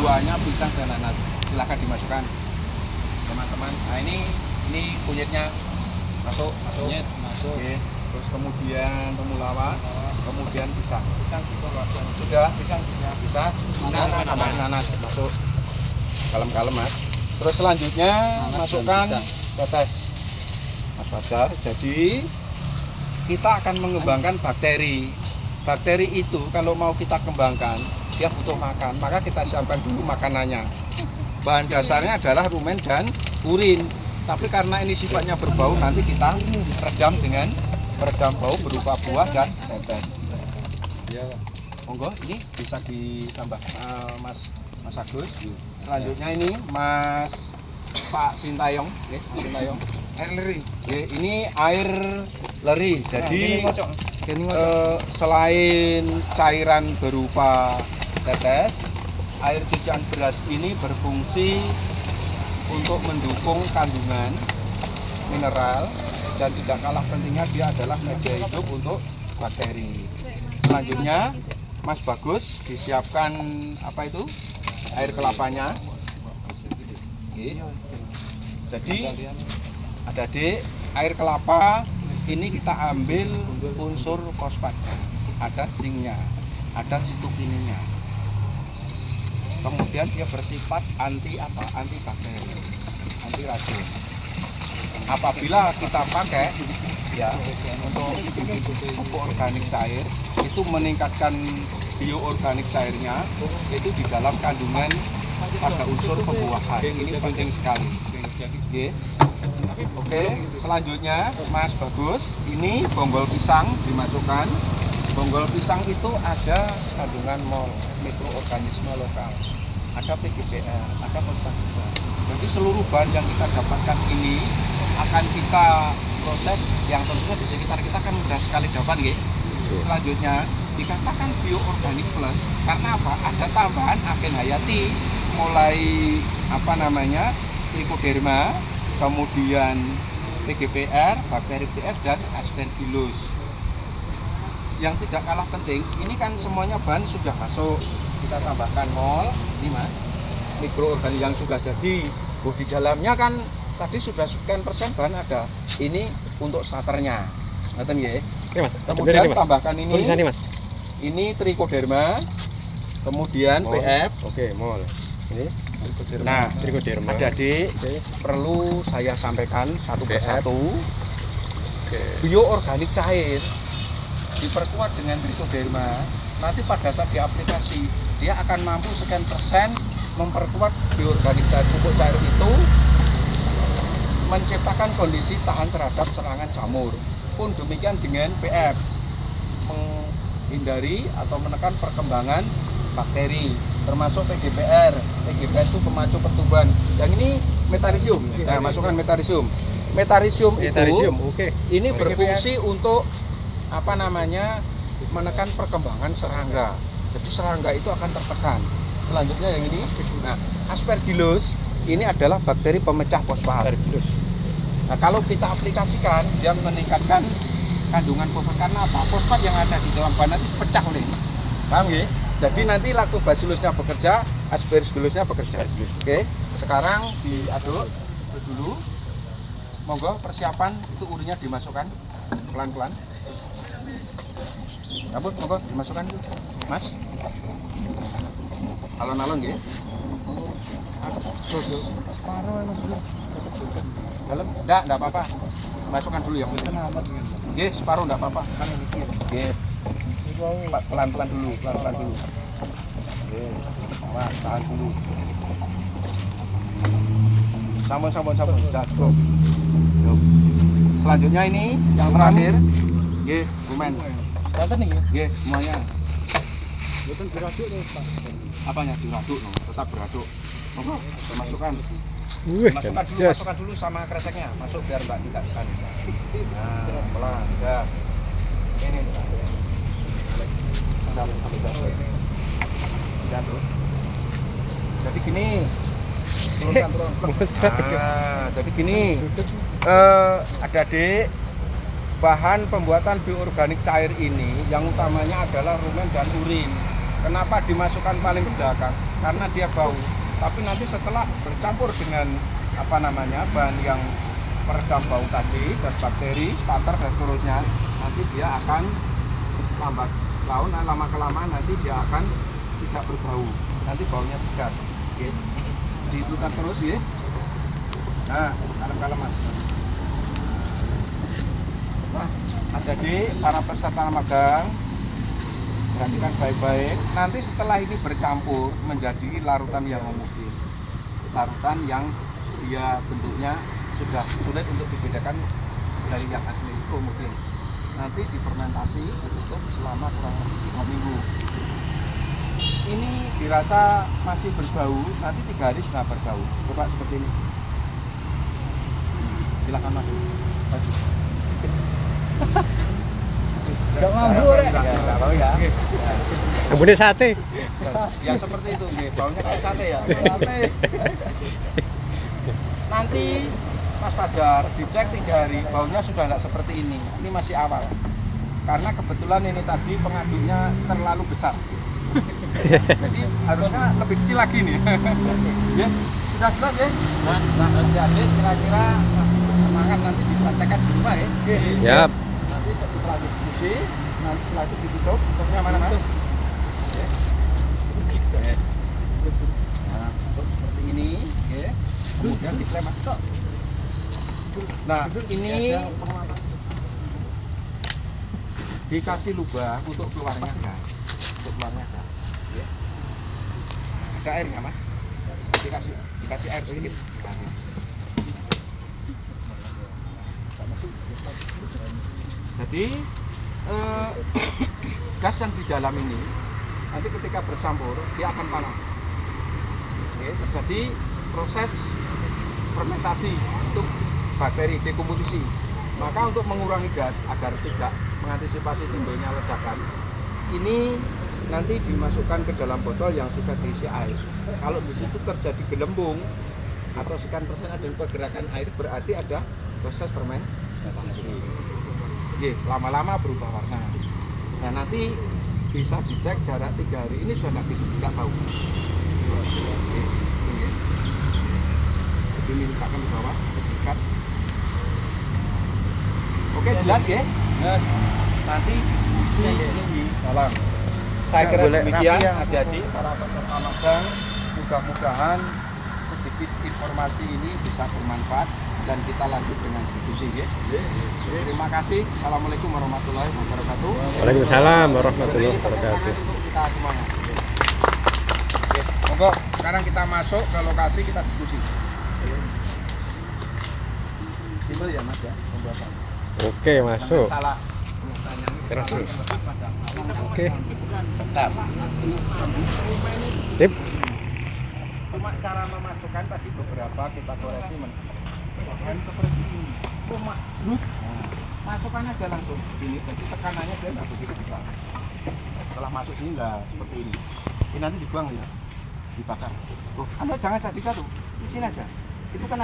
buahnya pisang dan nanas. Silahkan dimasukkan teman-teman. Nah ini kunyitnya masuk. Kunyit masuk. Oke. Terus kemudian temulawak, kemudian pisang sudah, pisang nanas masuk. Kalem-kalem Mas. Terus selanjutnya masukkan tetes Mas Fajar. Jadi kita akan mengembangkan bakteri. Bakteri itu kalau mau kita kembangkan, dia butuh makan, maka kita siapkan dulu makanannya. Bahan dasarnya adalah rumen dan urin. Tapi karena ini sifatnya berbau, nanti kita redam dengan peredam bau berupa buah dan tetes. Ya, monggo ini bisa ditambah Mas Agus. Selanjutnya ini Pak Sintayong, Sintayong. Air leri. Ini air leri. Jadi selain cairan berupa tetes, air cucian beras ini berfungsi untuk mendukung kandungan mineral dan tidak kalah pentingnya dia adalah media hidup untuk bakteri. Selanjutnya Mas Bagus disiapkan apa itu? Air kelapanya. Jadi adik-adik, air kelapa ini kita ambil unsur fosfat, ada zinknya, ada sitokininya. Kemudian dia bersifat anti bakteri, anti racun. Apabila kita pakai ya untuk pupuk organik cair, itu meningkatkan bioorganik cairnya itu di dalam kandungan pada unsur pembuahan. Ini penting sekali. Oke, selanjutnya Mas Bagus, ini bonggol pisang dimasukkan. Bonggol pisang itu ada kandungan mol, mikroorganisme lokal, ada PGPR, ada fosfat. Jadi seluruh bahan yang kita dapatkan ini akan kita proses yang tentunya di sekitar kita kan mudah sekali dapat nggih. Selanjutnya dikatakan bioorganik plus karena apa? Ada tambahan agen hayati mulai Trichoderma, kemudian PGPR, bakteri BF dan Aspergillus. Yang tidak kalah penting, ini kan semuanya bahan sudah masuk. Kita tambahkan mol, ini Mas, mikroorganisme yang sudah jadi. Di dalamnya kan tadi sudah sekian persen bahan ada. Ini untuk starternya. Ngerti nggih? Oke Mas. Kemudian tambahkan ini. Tulisannya Mas. Ini Trichoderma, kemudian PF. Oke, mol. Ini Trichoderma. Nah, Trichoderma. Adik-adik, perlu saya sampaikan satu persatu. Bioorganik cair diperkuat dengan Trichoderma. Nanti pada saat diaplikasi, dia akan mampu sekian persen memperkuat bioorganik cair pupuk cair itu, menciptakan kondisi tahan terhadap serangan jamur. Pun demikian dengan PF, menghindari atau menekan perkembangan bakteri, termasuk PGPR. PGPR itu pemacu pertumbuhan. Yang ini metarisium. Nah, masukkan metarisium. Metarisium itu ini berfungsi untuk menekan perkembangan serangga. Jadi serangga itu akan tertekan. Selanjutnya yang ini, nah Aspergillus ini adalah bakteri pemecah fosfat. Nah kalau kita aplikasikan, dia meningkatkan kandungan fosfat. Karena apa? Fosfat yang ada di dalam bahan nanti pecah oleh ini. Paham ya? Jadi nanti lactobacillusnya bekerja, Aspergillusnya bekerja. Oke, sekarang diaduk dulu. Monggo persiapan itu urinnya dimasukkan pelan-pelan. Rambut monggo dimasukkan itu, Mas. Alon-alon nggih. Separuh Mas. Dalam? Enggak apa-apa. Masukkan dulu yang penting. Nggih, separuh enggak apa-apa. Kan mikir. Nggih. Pelan-pelan dulu, pelan-pelan dulu. Oke. Wah, tahan dulu. Sampun. Cukup. Selanjutnya ini yang terakhir. Nggih, rumen. Santen niki? Nggih, semuanya. Mboten diraduk lho, Pak. Apanya diraduk lho, tetap beraduk. Monggo, masukkan. Masukkan dulu sama kreseknya. Masuk biar Mbak tidak tekan. Nah, pelan, dah. Ini. Jadi gini. Jadi gini. Adik-adik, bahan pembuatan bioorganik cair ini yang utamanya adalah rumen dan urin. Kenapa dimasukkan paling ke belakang? Karena dia bau. Tapi nanti setelah bercampur dengan bahan yang peredam bau tadi dan bakteri, starter dan seterusnya, nanti dia akan lambat laun, lama kelamaan nanti dia akan tidak berbau. Nanti baunya segar. Oke. Diputar terus ya. Nah, kalem-kalem Mas. Nah, adik-adik para peserta magang, perhatikan baik-baik. Nanti setelah ini bercampur menjadi larutan yang homogen, larutan yang dia bentuknya sudah sulit untuk dibedakan dari yang asli itu homogen. Nanti difermentasi ditutup selama kurang lebih 3 minggu. Ini dirasa masih berbau, nanti 3 hari sudah berbau. Coba seperti ini. Silakan Mas. Enggak mampu ya. Kebunnya sate. Ya seperti itu, baunya kayak sate ya. Sate. Nanti Mas Fajar dicek 3 hari, baunya sudah tidak seperti ini. Ini masih awal. Karena kebetulan ini tadi pengadunya terlalu besar. Jadi harusnya lebih kecil lagi nih. Ya, sudah jelas ya? Nah, adik-adik kira-kira masih bersemangat nanti dipraktekkan di rumah ya. Yap. Nanti setelah diskusi, nanti setelah itu ditutup. Tutupnya mana Mas? Ya. Nah, tutup seperti ini, ya. Kemudian diklem Mas. Nah, ini dikasih lubang untuk keluarnya gas. Untuk keluarnya gas. Ya. Ada air nggak Mas? Dikasih air sedikit. Jadi gas yang di dalam ini nanti ketika bercampur dia akan panas. Oke, terjadi proses fermentasi untuk bakteri dekomposisi. Maka untuk mengurangi gas agar tidak mengantisipasi timbulnya ledakan, ini nanti dimasukkan ke dalam botol yang sudah diisi air. Kalau di situ terjadi gelembung atau sekian persen ada pergerakan air, berarti ada proses fermentasi. Oke, lama-lama berubah warna. Nah, nanti bisa dicek jarak 3 hari. Ini sudah tidak bau. Jadi diletakkan di bawah, dekat. Oke, jelas ya? Yes. Nanti diskusi di dalam. Saya kira demikian adik-adik para peserta magang. Mudah-mudahan sedikit informasi ini bisa bermanfaat dan kita lanjut dengan diskusi ya. Terima kasih. Assalamualaikum warahmatullahi wabarakatuh. Waalaikumsalam warahmatullahi wabarakatuh. Untuk kita semuanya. Oke, monggo sekarang kita masuk ke lokasi, kita diskusi. Simpel ya Mas ya pembuatan. Oke, masuk. Salah. Oke. Bentar. Sip. Cuma cara memasukkan tadi beberapa kita koreksi seperti ini. Cuma masukkan aja langsung ini, jadi tekanannya dia nggak begitu besar. Setelah masuk ini nggak seperti ini. Ini nanti dibuang ya, dibakar. Anda jangan jadikan tuh, di sini aja. Itu kan